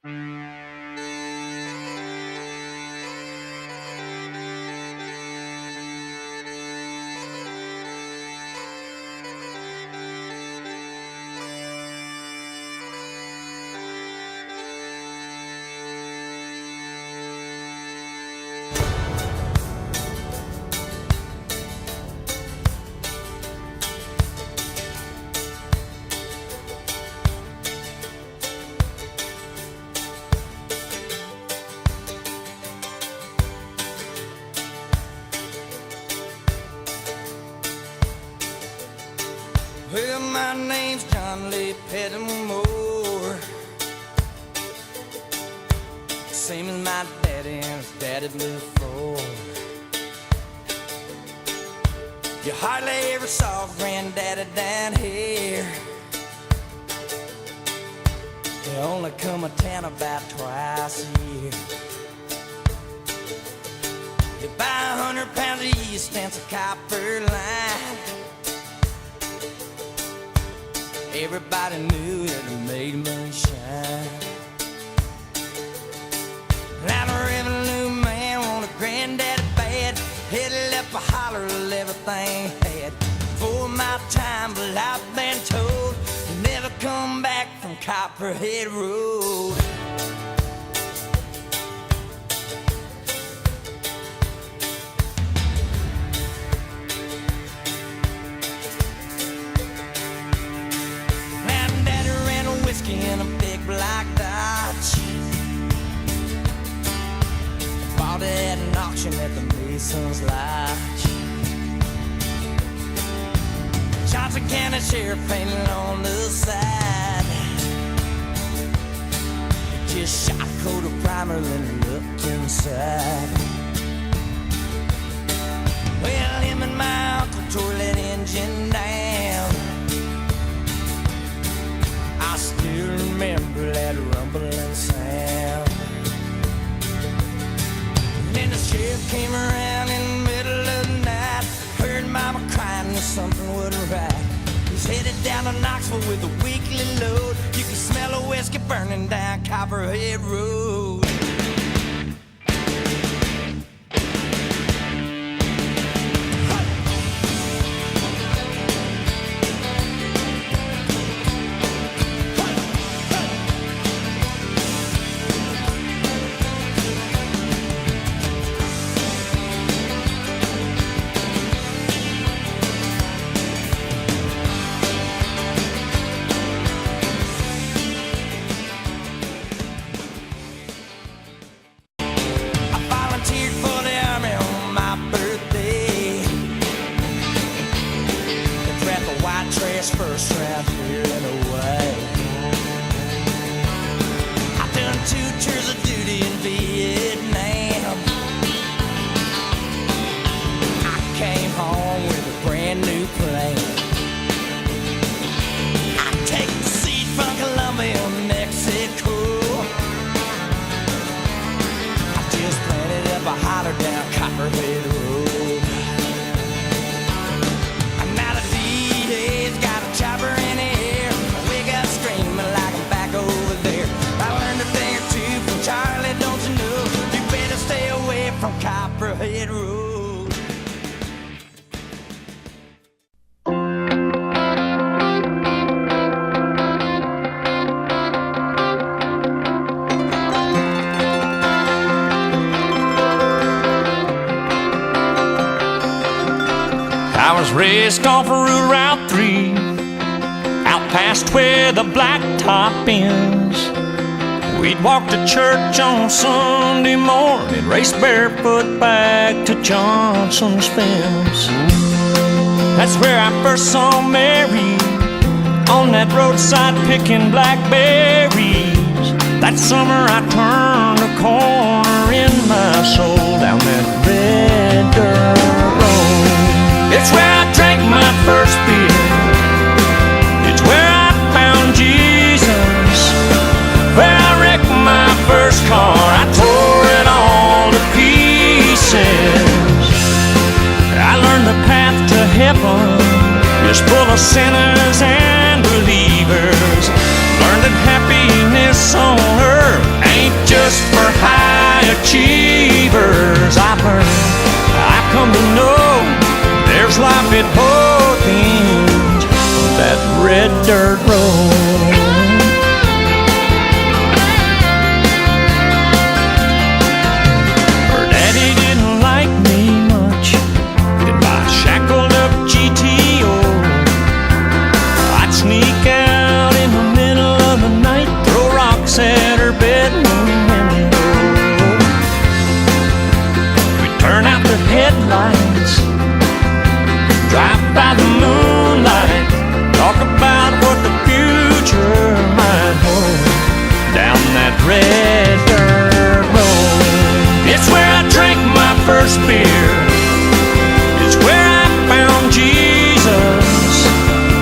Well, my name's John Lee Pettimore, same as my daddy and his daddy before. You hardly ever saw Granddaddy down here. They only come to town about twice a year. You buy 100 pounds of yeast and some copper line. Everybody knew that it made moonshine. Now the revenue man wanted Granddaddy bad. Headed up a holler of everything he had. For my time, but I've been told you never come back from Copperhead Road. In a big black Dodge, bought it at an auction at the Mason's Lodge. Johnson County Sheriff painted on the side. Just shot a coat of primer, then looked inside. Well, him and my uncle tore that engine down. I still remember that rumbling sound. And then the sheriff came around in the middle of the night. Heard Mama crying that something wasn't right. He's headed down to Knoxville with a weekly load. You can smell a whiskey burning down Copperhead Road. First round here and away. I've done 2 tours of duty in Vietnam. I came home with a brand new plane. I take the seat from Colombia, Mexico. I just planted up a holler down Copperhead Road. Chopper in the air, we got screaming like I'm back over there. I learned a thing or two from Charlie, don't you know? You better stay away from Copperhead Road. I was raised off of Route 3, out past where the blacktop ends. We'd walk to church on Sunday morning, race barefoot back to Johnson's fence. That's where I first saw Mary, on that roadside picking blackberries. That summer I turned a corner in my soul, down that red dirt road. It's where I drank my first beer. It's where I found Jesus. Where I wrecked my first car. I tore it all to pieces. I learned the path to heaven is full of sinners and believers. Learned that happiness on earth that red dirt road. It's where I drank my first beer. It's where I found Jesus.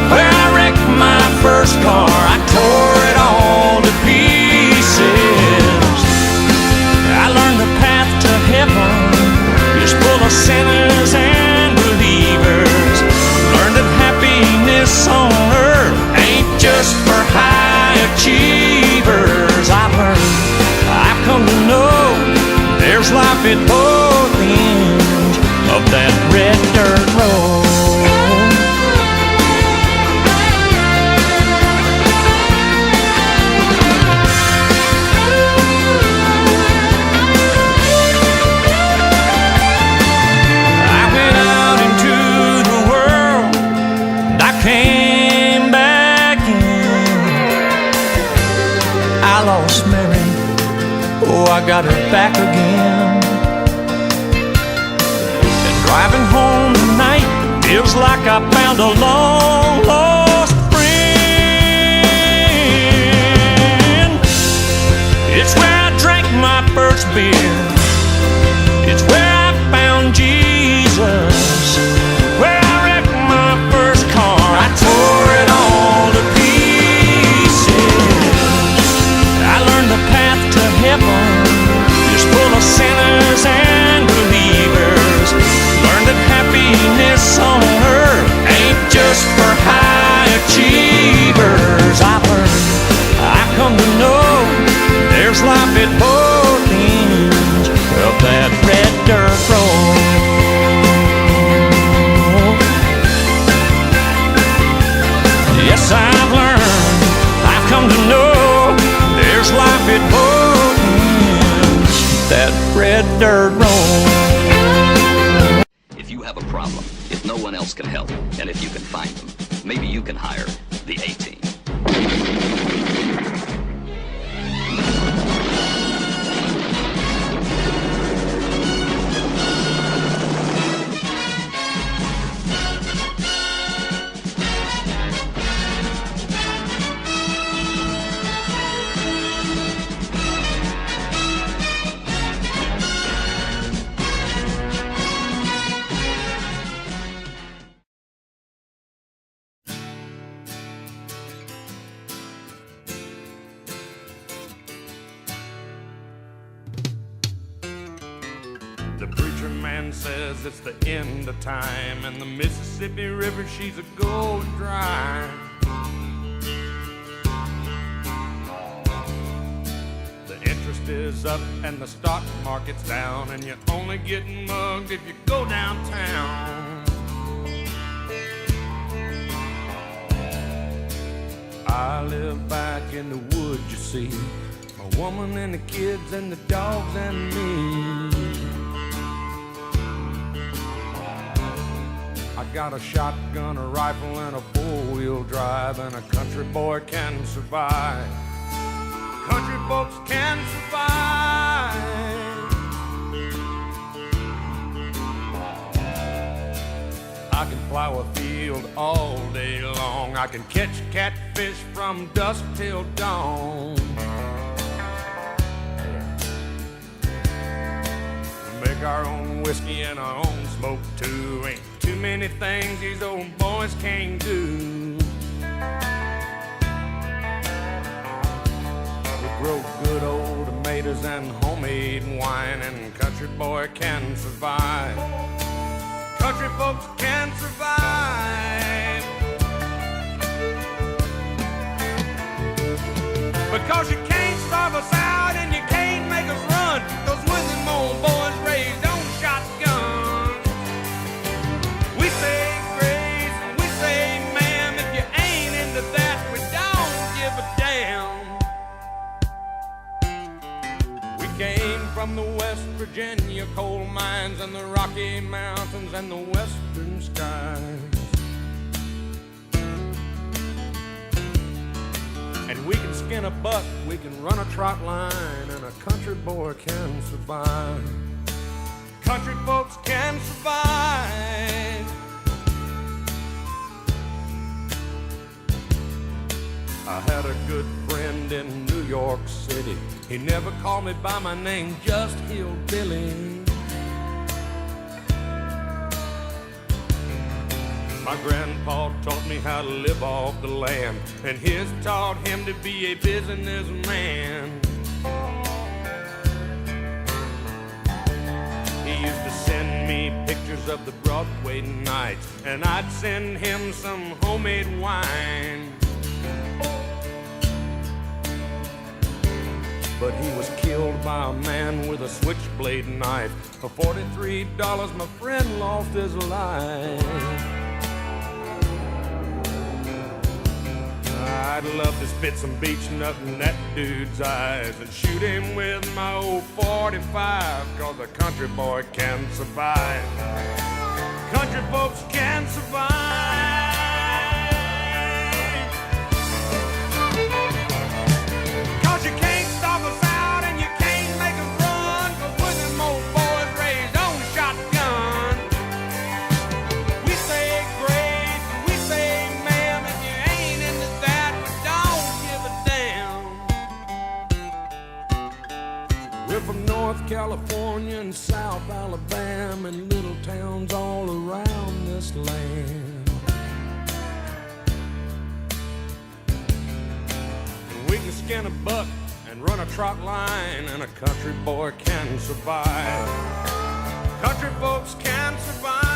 Where I wrecked my first car. I tore it all to pieces. I learned the path to heaven is full of sinners and believers. Learned that happiness on earth ain't just for high achievers. I've learned, I've come to know there's life at both ends of that red dirt road. I went out into the world and I came back in. I lost Mary, oh, I got her back again. And driving home tonight feels like I found a long lost friend. It's where I drank my first beer. It's where I found Jesus. Where I wrecked my first car. I tore it all to pieces. I learned the path to heaven is full of sinners and believers. Learned that happiness on earth ain't just for high achievers. I've learned, I've come to know there's life at both ends of that red dirt road. Yes, I've learned, I've come to know there's life at both ends of that red dirt road. If you have a problem, if no one else can help, and if you can find them, maybe you can hire the A-Team. The preacher man says it's the end of time, and the Mississippi River, she's a going dry. The interest is up and the stock market's down, and you're only getting mugged if you go downtown. I live back in the woods, you see, my woman and the kids and the dogs and me. I got a shotgun, a rifle, and a four-wheel drive, and a country boy can survive. Country folks can survive. I can plow a field all day long. I can catch catfish from dusk till dawn. Make our own whiskey and our own smoke too. Ain't too many things these old boys can't do. We grow good old tomatoes and homemade wine, and country boy can survive. Country folks can survive. Because you can't starve us out and you can't make us run. Those William old boys raised on shotguns. We say grace and we say ma'am. If you ain't into that, we don't give a damn. We came from the West Virginia coal mines and the Rocky Mountains and the western skies. And we can skin a buck, we can run a trot line, and a country boy can survive. Country folks can survive. I had a good friend in New York City. He never called me by my name, just Hillbilly. My grandpa taught me how to live off the land, and his taught him to be a businessman. He used to send me pictures of the Broadway nights, and I'd send him some homemade wine. But he was killed by a man with a switchblade knife. For $43, my friend lost his life. I'd love to spit some beach nut in that dude's eyes and shoot him with my old 45, 'cause a country boy can survive. Country folks can survive. 'Cause you can't stop us out and you can't make us run, 'cause we're them old boys raised on shotgun. We say grace and we say ma'am, if you ain't into that, we don't give a damn. We're from North California and South Alabama and little towns all around this land. We can skin a buck and run a trot line, and a country boy can survive. Country folks can survive.